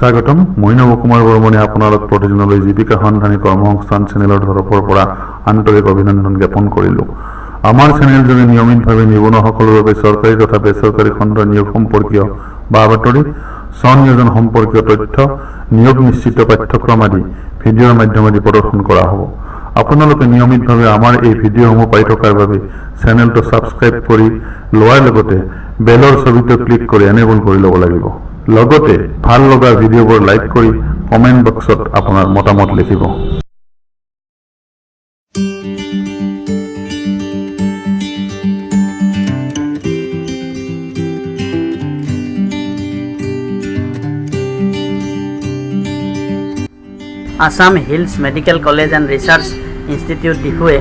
স্বাগতম মই নৱ কুমাৰ বৰ্মনে আপোনালোক প্ৰতিদিনলৈ জীৱিকা সন্ধানী কৰ্মসংস্থান চেনেলৰ তৰফৰ পৰা আন্তৰিক অভিনন্দন জ্ঞাপন কৰিলোঁ। আমাৰ চেনেলযোগে নিয়মিতভাৱে নিবনুৱাসকলৰ বাবে চৰকাৰী তথা বেচৰকাৰী খণ্ডৰ নিয়োগ সম্পৰ্কীয় বা বাতৰি, স্বনিয়োজন সম্পৰ্কীয় তথ্য, নিয়োগ নিশ্চিত পাঠ্যক্ৰম আদি ভিডিঅ'ৰ মাধ্যমেদি প্ৰদৰ্শন কৰা হ'ব। আপোনালোকে নিয়মিতভাৱে আমাৰ এই ভিডিঅ'সমূহ পাই থকাৰ বাবে চেনেলটো ছাবস্ক্ৰাইব কৰি লোৱাৰ লগতে বেলৰ ছবিটো ক্লিক কৰি এনেবল কৰি ল'ব লাগিব। লগতে ভাল লগা ভিডিঅ'বোৰ লাইক কৰি কমেণ্ট বক্সত আপোনাৰ মতামত লিখিব। Assam hills medical college and research institute ডিফুৱে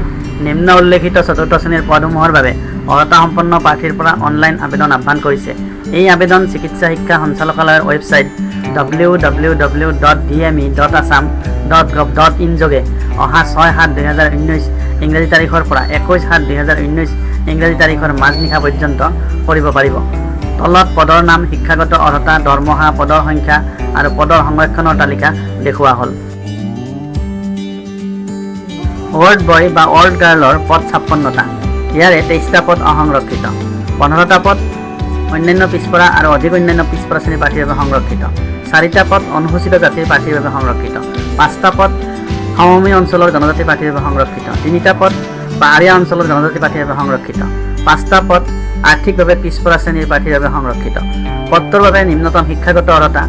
নিম্ন উল্লেখিত চতুৰ্থ শ্ৰেণীৰ পদসমূহৰ বাবে অৰ্হতা সম্পন্ন প্ৰাৰ্থীৰ পৰা অনলাইন আবেদন আহ্বান কৰিছে। এই আবেদন চিকিৎসা শিক্ষা সঞ্চালকালয়ৰ ৱেবছাইট www.dme.assam.gov.in যোগে অহা 6/7/2019 ইংৰাজী তাৰিখৰ পৰা 21/7/2019 ইংৰাজী তাৰিখৰ মাজনিশা পৰ্যন্ত কৰিব পাৰিব। তলত পদৰ নাম, শিক্ষাগত অৰ্হতা, দৰমহা, পদৰ সংখ্যা আৰু পদৰ সংৰক্ষণৰ তালিকা দেখুওৱা হ'ল। ৱাৰ্ড বয় বা ৱাৰ্ড গাৰ্লৰ পদ 56টা। ইয়াৰে 23টা পদ অসংৰক্ষিত, 15টা পদ অন্যান্য পিছপৰা আৰু অধিক অন্যান্য পিছপৰা শ্ৰেণীৰ প্ৰাৰ্থীৰ বাবে সংৰক্ষিত, 4টা পদ অনুসূচিত জাতিৰ প্ৰাৰ্থীৰ বাবে সংৰক্ষিত, 5টা পদ সমভূমি অঞ্চলৰ জনজাতি প্ৰাৰ্থীৰ বাবে সংৰক্ষিত, 3টা পদ পাহাৰীয়া অঞ্চলৰ জনজাতি প্ৰাৰ্থীৰ বাবে সংৰক্ষিত, 5টা পদ আৰ্থিকভাৱে পিছপৰা শ্ৰেণীৰ প্ৰাৰ্থীৰ বাবে সংৰক্ষিত। পদটোৰ বাবে নিম্নতম শিক্ষাগত অৰ্হতা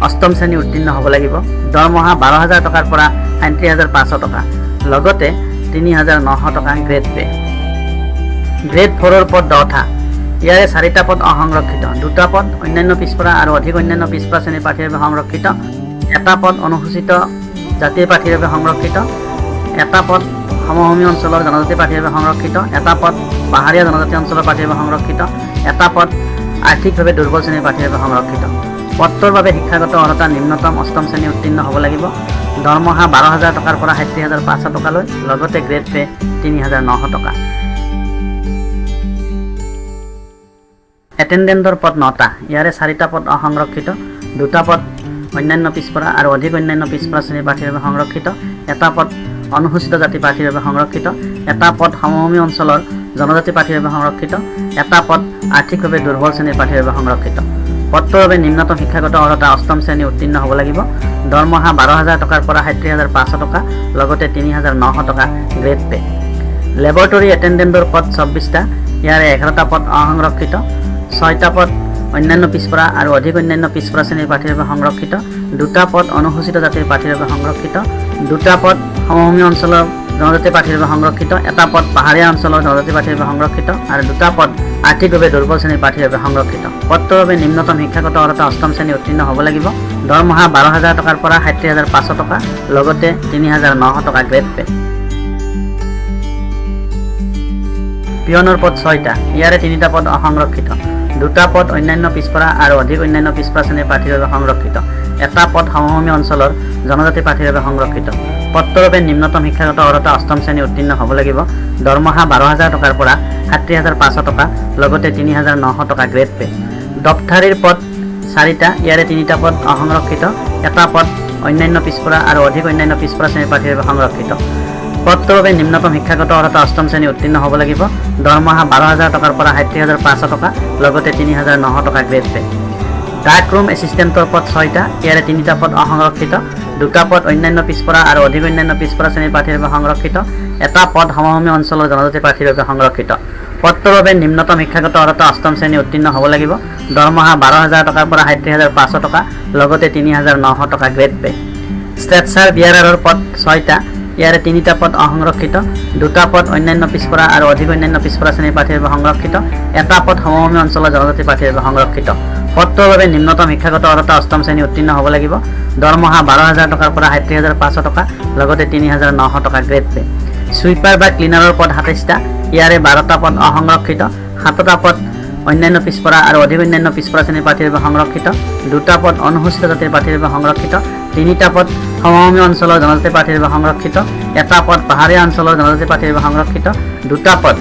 8ম শ্ৰেণী উত্তীৰ্ণ হ'ব লাগিব। দৰমহা 12,000 টকাৰ পৰা 37,500 টকা, লগতে 3,900 টকা গ্ৰেড পে। গ্ৰেড 4ৰ পদ 10টা। ইয়াৰে 4টা পদ অসংৰক্ষিত, 2টা পদ অন্যান্য পিছপৰা আৰু অধিক অন্যান্য পিছপৰা শ্ৰেণীৰ প্ৰাৰ্থীৰ বাবে সংৰক্ষিত, 1টা পদ অনুসূচিত জাতিৰ প্ৰাৰ্থীৰ বাবে সংৰক্ষিত, 1টা পদ সমভূমি অঞ্চলৰ জনজাতি প্ৰাৰ্থীৰ বাবে সংৰক্ষিত, 1টা পদ পাহাৰীয়া জনজাতি অঞ্চলৰ প্ৰাৰ্থীৰ বাবে সংৰক্ষিত, 1টা পদ আৰ্থিকভাৱে দুৰ্বল শ্ৰেণীৰ প্ৰাৰ্থীৰ বাবে সংৰক্ষিত। পদটোৰ বাবে শিক্ষাগত অৰ্হতা নিম্নতম 8ম শ্ৰেণী উত্তীৰ্ণ হ'ব লাগিব। দৰমহা 12,000 টকাৰ পৰা 37,500 টকালৈ, লগতে গ্ৰেড পে 3,900 টকা। এটেণ্ডেণ্টৰ পদ 9টা। ইয়াৰে 4টা পদ অসংৰক্ষিত, 2টা পদ অন্যান্য পিছপৰা আৰু অধিক অন্যান্য পিছপৰা শ্ৰেণীৰ প্ৰাৰ্থীৰ বাবে সংৰক্ষিত, 1টা পদ অনুসূচিত জাতি প্ৰাৰ্থীৰ বাবে সংৰক্ষিত, 1টা পদ সমভূমি অঞ্চলৰ জনজাতি প্ৰাৰ্থীৰ বাবে সংৰক্ষিত, 1টা পদ আৰ্থিকভাৱে দুৰ্বল শ্ৰেণীৰ প্ৰাৰ্থীৰ বাবে সংৰক্ষিত। পদটোৰ বাবে নিম্নতম শিক্ষাগত অৰ্হতা 8ম শ্ৰেণী উত্তীৰ্ণ হ'ব লাগিব। দৰমহা 12,000 টকাৰ পৰা 37,500 টকা, লগতে 3,900 টকা গ্ৰেড পে। লেবৰেটৰী এটেণ্ডেণ্টৰ পদ 24টা। ইয়াৰে 11টা পদ অসংৰক্ষিত, 6টা পদ অন্যান্য পিছপৰা আৰু অধিক অন্যান্য পিছপৰা শ্ৰেণীৰ প্ৰাৰ্থীৰ বাবে সংৰক্ষিত, 2টা পদ অনুসূচিত জাতিৰ প্ৰাৰ্থীৰ বাবে সংৰক্ষিত, 2টা পদ সমভূমি অঞ্চলৰ জনজাতি প্ৰাৰ্থীৰ বাবে সংৰক্ষিত, 1টা পদ পাহাৰীয়া অঞ্চলৰ জনজাতি প্ৰাৰ্থীৰ বাবে সংৰক্ষিত আৰু 2টা পদ আৰ্থিকভাৱে দুৰ্বল শ্ৰেণীৰ প্ৰাৰ্থীৰ বাবে সংৰক্ষিত। পদটোৰ বাবে নিম্নতম শিক্ষাগত অৰ্হতা 8ম শ্ৰেণী উত্তীৰ্ণ হ'ব লাগিব। দৰমহা 12,000 টকাৰ পৰা 37,500 টকা, লগতে 3,900 টকা গ্ৰেড পে। পিয়নৰ পদ 6টা। ইয়াৰে 3টা পদ অসংৰক্ষিত, 2টা পদ অন্যান্য পিছপৰা আৰু অধিক অন্যান্য পিছপৰা শ্ৰেণীৰ প্ৰাৰ্থীৰ বাবে সংৰক্ষিত, 1টা পদ সমভূমি অঞ্চলৰ জনজাতি প্ৰাৰ্থীৰ বাবে সংৰক্ষিত। পদটোৰ বাবে নিম্নতম শিক্ষাগত অৰ্হতা 8ম শ্ৰেণী উত্তীৰ্ণ হ'ব লাগিব। দৰমহা 12,000 টকাৰ পৰা 37,500 টকা, লগতে 3,900 টকা গ্ৰেড পে। দপ্তৰীৰ পদ 4টা। ইয়াৰে 3টা পদ অসংৰক্ষিত, 1টা পদ অন্যান্য পিছপৰা আৰু অধিক অন্যান্য পিছপৰা শ্ৰেণীৰ প্ৰাৰ্থীৰ বাবে সংৰক্ষিত। পদটোৰ বাবে নিম্নতম শিক্ষাগত অৰ্হতা 8ম শ্ৰেণী উত্তীৰ্ণ হ'ব লাগিব। দৰমহা 12,000 টকাৰ পৰা 37,500 টকা, লগতে 3,900 টকা গ্ৰেড পে। ডাৰ্ক ৰুম এছিষ্টেণ্টৰ পদ 6টা। ইয়াৰে 3টা পদ অসংৰক্ষিত, 2টা পদ অন্যান্য পিছপৰা আৰু অধিক অন্যান্য পিছপৰা শ্ৰেণীৰ প্ৰাৰ্থীৰ বাবে সংৰক্ষিত, 1টা পদ সমভূমি অঞ্চলৰ জনজাতি প্ৰাৰ্থীৰ বাবে সংৰক্ষিত। পদটোৰ বাবে নিম্নতম শিক্ষাগত অৰ্হতা 8ম শ্ৰেণী উত্তীৰ্ণ হ'ব লাগিব। দৰমহা 12,000 টকাৰ পৰা 37,500 টকা, লগতে 3,900 টকা গ্ৰেড পে। ষ্ট্ৰেটচাৰ বিয়াৰাৰৰ পদ 6টা। ইয়াৰে 3টা পদ অসংৰক্ষিত, 2টা পদ অন্যান্য পিছপৰা আৰু অধিক অন্যান্য পিছপৰা শ্ৰেণীৰ প্ৰাৰ্থীৰ বাবে সংৰক্ষিত, 1টা পদ সমভূমি অঞ্চলৰ জনজাতি প্ৰাৰ্থীৰ বাবে সংৰক্ষিত। পদটোৰ বাবে নিম্নতম শিক্ষাগত অৰ্হতা 8ম শ্ৰেণী উত্তীৰ্ণ হ'ব লাগিব। দৰমহা 12,000 টকাৰ পৰা 37,500 টকা, লগতে 3,900 টকা গ্ৰেড পে। সুইপাৰ বা ক্লিনাৰৰ পদ 27টা। ইয়াৰে 12টা পদ অসংৰক্ষিত, 7টা পদ অন্যান্য পিছপৰা আৰু অধিক অন্যান্য পিছপৰা শ্ৰেণীৰ প্ৰাৰ্থীৰ বাবে সংৰক্ষিত, 2টা পদ অনুসূচিত জাতিৰ প্ৰাৰ্থীৰ বাবে সংৰক্ষিত, 3টা পদ সমভূমি অঞ্চলৰ জনজাতি প্ৰাৰ্থীৰ বাবে সংৰক্ষিত, 1টা পদ পাহাৰীয়া অঞ্চলৰ জনজাতি প্ৰাৰ্থীৰ বাবে সংৰক্ষিত, 2টা পদ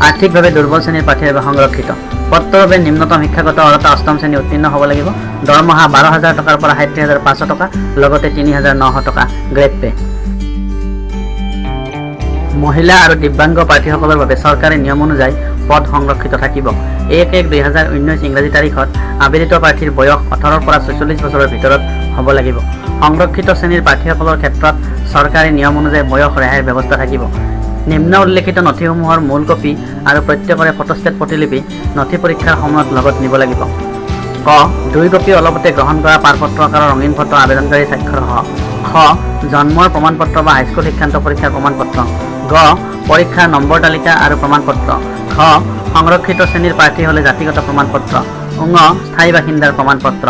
আৰ্থিকভাৱে দুৰ্বল শ্ৰেণীৰ প্ৰাৰ্থীৰ বাবে সংৰক্ষিত। পদটোৰ বাবে নিম্নতম শিক্ষাগত অৰ্হতা অষ্টম শ্ৰেণী উত্তীৰ্ণ হ'ব লাগিব। দৰমহা 12,000 টকাৰ পৰা 37,500 টকা, লগতে 3,900 টকা গ্ৰেড পে। মহিলা আৰু দিব্যাংগ প্ৰাৰ্থীসকলৰ বাবে চৰকাৰী নিয়ম অনুযায়ী পদ সংৰক্ষিত থাকিব। 1/1/2019 ইংৰাজী তাৰিখত আবেদিত প্ৰাৰ্থীৰ বয়স 18 পৰা 46 বছৰৰ ভিতৰত হ'ব লাগিব। সংৰক্ষিত শ্ৰেণীৰ প্ৰাৰ্থীসকলৰ ক্ষেত্ৰত চৰকাৰী নিয়ম অনুযায়ী বয়স ৰেহাইৰ ব্যৱস্থা থাকিব। নিম্ন উল্লেখিত নথিসমূহৰ মূল কপি আৰু প্ৰত্যেকৰে ফটোষ্টেট প্ৰতিলিপি নথি পৰীক্ষাৰ সময়ত লগত নিব লাগিব। ক 2 কপি অলপতে গ্ৰহণ কৰা পাৰপত্ৰ আকাৰৰ ৰঙীন ফটো আবেদনকাৰী স্বাক্ষৰ সহ। খ জন্মৰ প্ৰমাণপত্ৰ বা হাইস্কুল শিক্ষান্ত পৰীক্ষাৰ প্ৰমাণপত্ৰ। গ পৰীক্ষাৰ নম্বৰ তালিকা আৰু প্ৰমাণপত্ৰ। ঘ সংৰক্ষিত শ্ৰেণীৰ প্ৰাৰ্থী হ'লে জাতিগত প্ৰমাণপত্ৰ। ঙ স্থায়ী বাসিন্দাৰ প্ৰমাণপত্ৰ।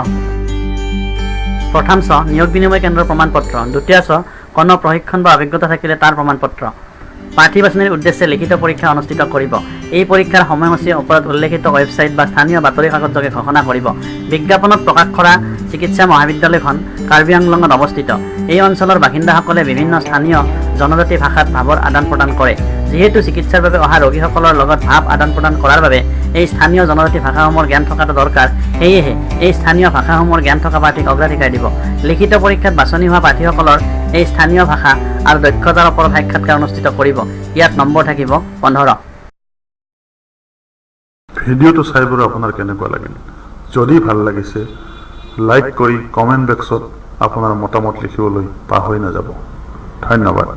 প্ৰথম চ নিয়োগ বিনিময় কেন্দ্ৰৰ প্ৰমাণপত্ৰ। দ্বিতীয় চ কোনো প্ৰশিক্ষণ বা অভিজ্ঞতা থাকিলে তাৰ প্ৰমাণপত্ৰ। প্ৰাৰ্থী বাছনিৰ উদ্দেশ্যে লিখিত পৰীক্ষা অনুষ্ঠিত কৰিব। এই পৰীক্ষাৰ সময়সূচী ওপৰত উল্লেখিত ৱেবছাইট বা স্থানীয় বাতৰি কাকতযোগে ঘোষণা কৰিব। বিজ্ঞাপনত প্ৰকাশ কৰা চিকিৎসা মহাবিদ্যালয়খন কাৰ্বি আংলঙত অৱস্থিত। এই অঞ্চলৰ বাসিন্দাসকলে বিভিন্ন স্থানীয় জনজাতি ভাষাত ভাৱৰ আদান প্ৰদান কৰে। যিহেতু চিকিৎসাৰ বাবে অহা ৰোগীসকলৰ লগত ভাৱ আদান প্ৰদান কৰাৰ বাবে এই স্থানীয় জনজাতি ভাষাসমূহৰ জ্ঞান থকাটো দৰকাৰ। সেয়েহে এই স্থানীয় ভাষাসমূহৰ জ্ঞান থকা প্ৰাৰ্থীক অগ্ৰাধিকাৰ দিব। লিখিত পৰীক্ষাত বাছনি হোৱা প্ৰাৰ্থীসকলৰ এই স্থানীয় ভাষা আৰু দক্ষতাৰ ওপৰত সাক্ষাৎকাৰ অনুষ্ঠিত কৰিব। ইয়াত নম্বৰ থাকিব 15। ভিডিঅ'টো চাই বাৰু আপোনাৰ কেনেকুৱা লাগিল? যদি ভাল লাগিছে লাইক কৰি কমেণ্ট বক্সত আপোনাৰ মতামত লিখিবলৈ পাহৰি নাযাব। ধন্যবাদ।